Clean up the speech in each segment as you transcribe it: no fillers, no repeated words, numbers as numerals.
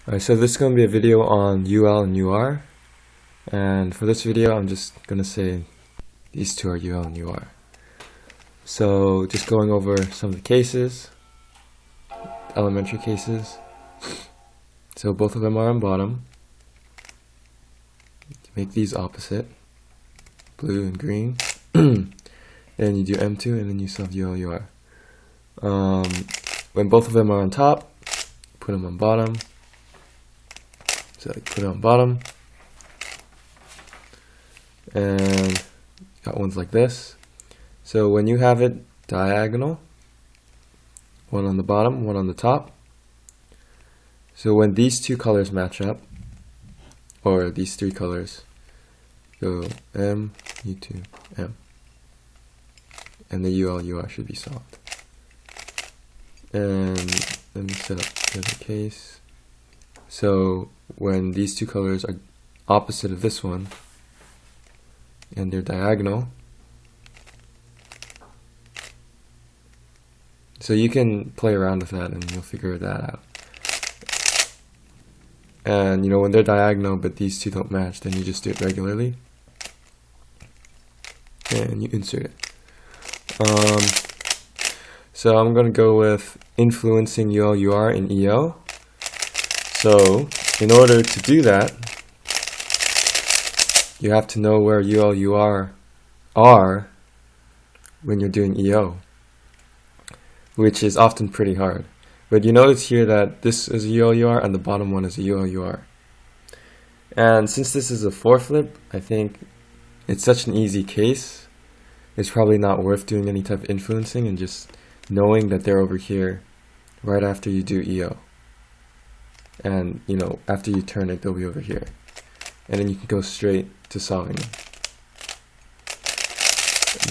Alright, so this is going to be a video on UL and UR, and for this video I'm just going to say these two are UL and UR. So just going over some of the cases, elementary cases. So both of them are on bottom. Make these opposite, blue and green. Then you do M2 and then you still have UL, UR. When both of them are on top, put them on bottom. So I put it on bottom, and got ones like this. So when you have it diagonal, one on the bottom, one on the top. So when these two colors match up, or these three colors, go M, U2, M, and the UL, UR should be solved. And let me set up the other case. So when these two colors are opposite of this one and they're diagonal, so you can play around with that and you'll figure that out. And when they're diagonal but these two don't match, then you just do it regularly and you insert it. So I'm going to go with influencing UL, UR in EO. So in order to do that, you have to know where UL, UR are when you're doing EO, which is often pretty hard. But you notice here that this is a UL, UR and the bottom one is a UL, UR. And since this is a 4-flip, I think it's such an easy case, it's probably not worth doing any type of influencing and just knowing that they're over here right after you do EO. And after you turn it, they'll be over here, and then you can go straight to solving it.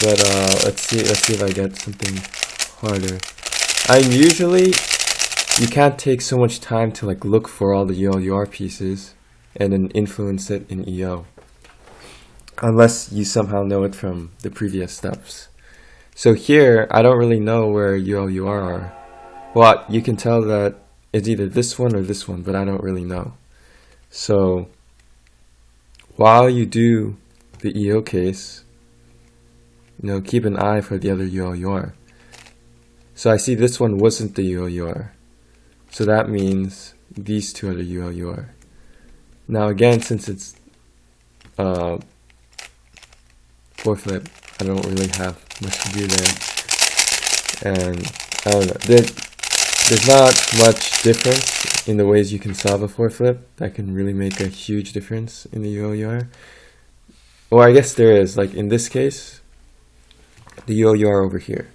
But let's see if I get something harder. Usually you can't take so much time to look for all the UL, UR pieces and then influence it in EO, unless you somehow know it from the previous steps. So here I don't really know where UL, UR are. Well, you can tell that it's either this one or this one, but I don't really know. So while you do the EO case, keep an eye for the other UL, UR. So I see this one wasn't the UL, UR. So that means these two are the UL, UR. Now again, since it's 4-flip, I don't really have much to do there. And I don't know. There's not much difference in the ways you can solve a 4-flip that can really make a huge difference in the UL, UR. Or I guess there is. Like in this case, the UL, UR over here.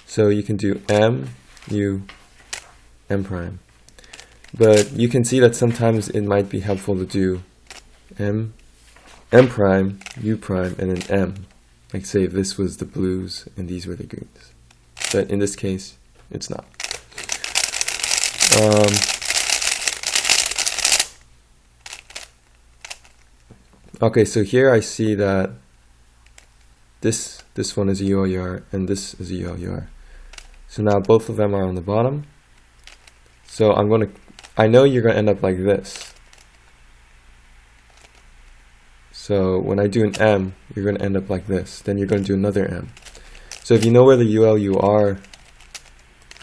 So you can do M, U, M prime. But you can see that sometimes it might be helpful to do M, M prime, U prime, and then M. Like say if this was the blues and these were the greens. But in this case, it's not. Okay, so here I see that this one is a UL, UR and this is a UL, UR. So now both of them are on the bottom. So I know you're gonna end up like this. So when I do an M, you're gonna end up like this. Then you're gonna do another M. So if you know where the UL, UR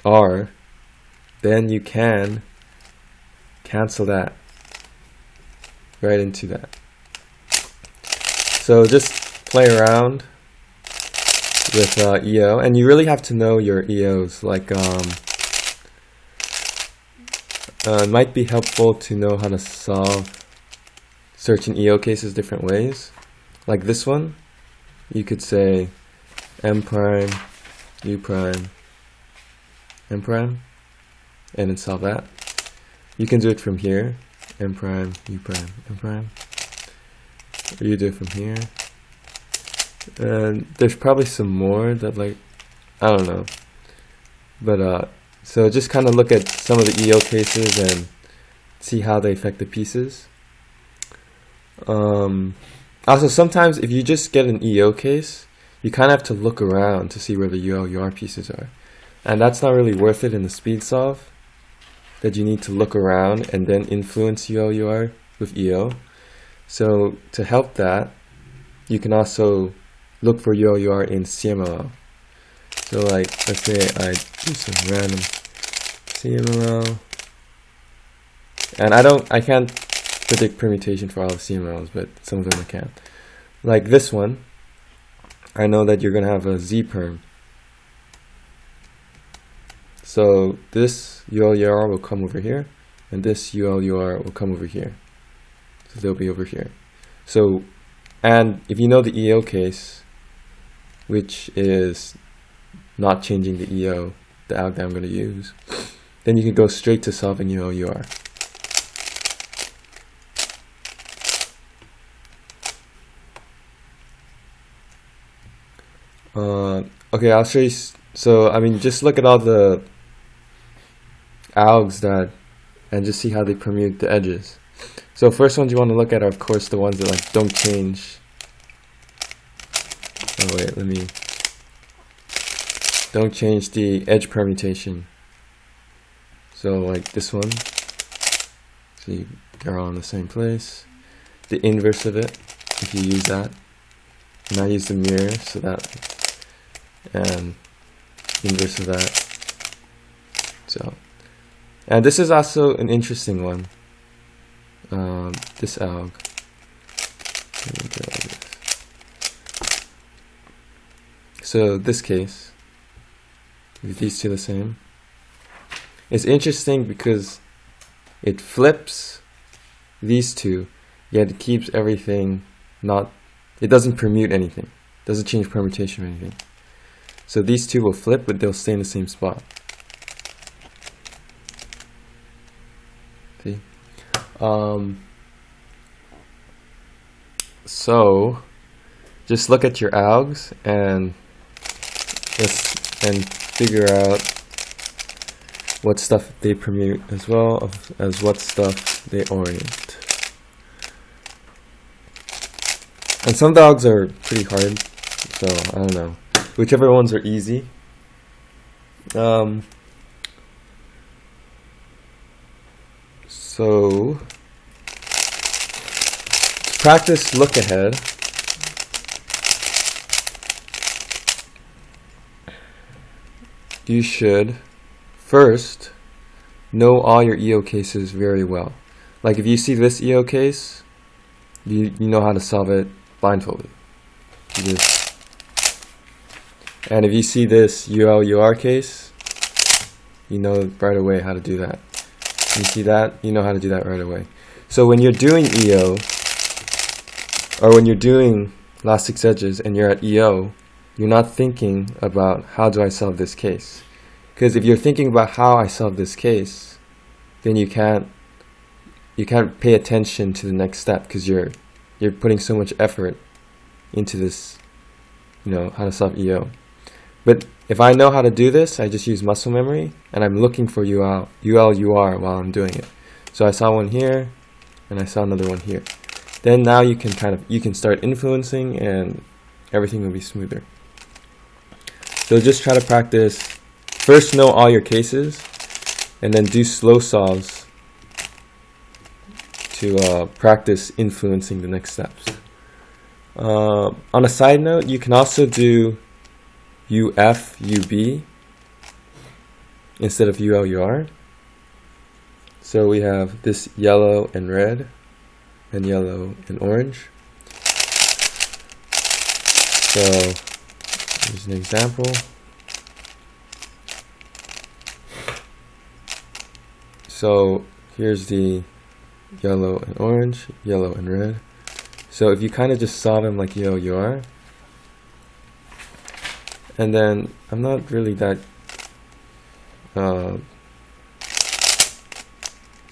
are, then you can cancel that right into that. So just play around with EO, and you really have to know your EOs. It might be helpful to know how to solve certain EO cases different ways. Like this one, you could say M prime, U prime, M prime, and then solve that. You can do it from here, M prime, U prime, M prime. Or you do it from here. And there's probably some more that I don't know. But so just kind of look at some of the EO cases and see how they affect the pieces. Also sometimes if you just get an EO case, you kind of have to look around to see where the UL, UR pieces are. And that's not really worth it in the speed solve. that you need to look around and then influence UL/UR with EO. So to help that, you can also look for UL/UR in CMLL. So like, let's say I do some random CMLL, and I can't predict permutation for all the CMLLs, but some of them I can. Like this one, I know that you're gonna have a Z perm. So this UL/UR will come over here, and this UL/UR will come over here. So they'll be over here. So, and if you know the EO case, which is not changing the EO, the alg that I'm going to use, then you can go straight to solving UL/UR. Okay, I'll show you. So, I mean, just look at all the algs and just see how they permute the edges. So first ones you want to look at are, of course, the ones that like don't change. Oh wait, don't change the edge permutation. So like this one, see, they're all in the same place. The inverse of it, if you use that, and I use the mirror, so that, and inverse of that. So, and this is also an interesting one. This alg. So this case, if these two the same, it's interesting because it flips these two, yet it keeps everything not, it doesn't permute anything, doesn't change permutation or anything. So these two will flip, but they'll stay in the same spot. See? So just look at your algs and figure out what stuff they permute as well as what stuff they orient. And some dogs are pretty hard, so I don't know. Whichever ones are easy. So to practice look ahead, you should first know all your EO cases very well. Like if you see this EO case, you know how to solve it blindfolded. And if you see this UL/UR case, you know right away how to do that. You see that, you know how to do that right away. So when you're doing EO, or when you're doing last 6 edges and you're at EO, you're not thinking about how do I solve this case. Because if you're thinking about how I solve this case, then you can't pay attention to the next step because you're putting so much effort into this, you know, how to solve EO. But if I know how to do this, I just use muscle memory and I'm looking for UL/UR while I'm doing it. So I saw one here and I saw another one here. Then now you can start influencing and everything will be smoother. So just try to practice. First know all your cases and then do slow solves to practice influencing the next steps. On a side note, you can also do UF/UB instead of UL/UR. So we have this yellow and red and yellow and orange. So here's an example. So here's the yellow and orange, yellow and red. So if you kind of just saw them like UL/UR, and then I'm not really that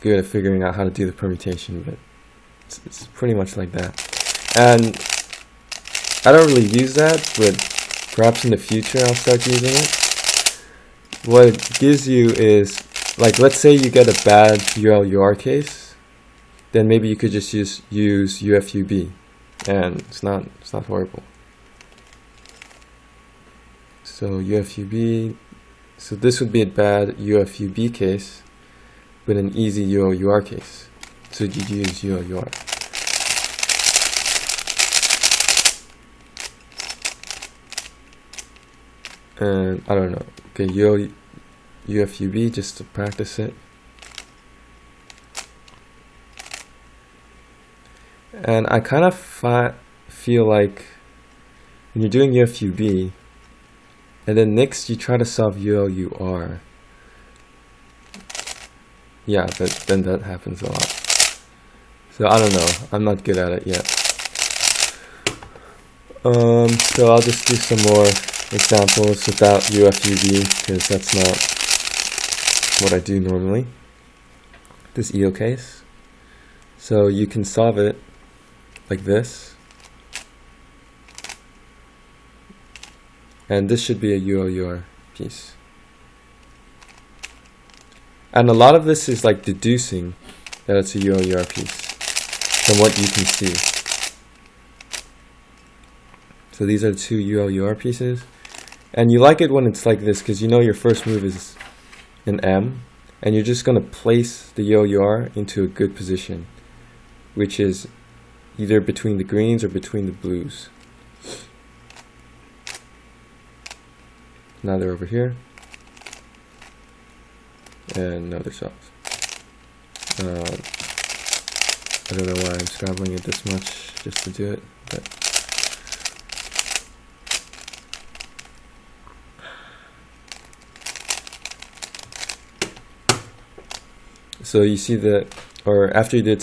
good at figuring out how to do the permutation, but it's pretty much like that. And I don't really use that, but perhaps in the future I'll start using it. What it gives you is, like, let's say you get a bad UL/UR case, then maybe you could just use UF/UB, and it's not horrible. So UF/UB, so this would be a bad UF/UB case, with an easy UL/UR case. So you use UL/UR. And I don't know. Okay, UFUB just to practice it. And I kind of feel like when you're doing UFUB, and then next you try to solve UL/UR. Yeah, then that happens a lot. So I don't know. I'm not good at it yet. So I'll just do some more examples without UFUB because that's not what I do normally. This EO case. So you can solve it like this. And this should be a UL/UR piece. And a lot of this is like deducing that it's a UL/UR piece from what you can see. So these are the two UL/UR pieces. And you like it when it's like this because you know your first move is an M, and you're just going to place the UL/UR into a good position, which is either between the greens or between the blues. Now they're over here. And now they're soft. I don't know why I'm scrabbling it this much just to do it, but so you see that, or after you did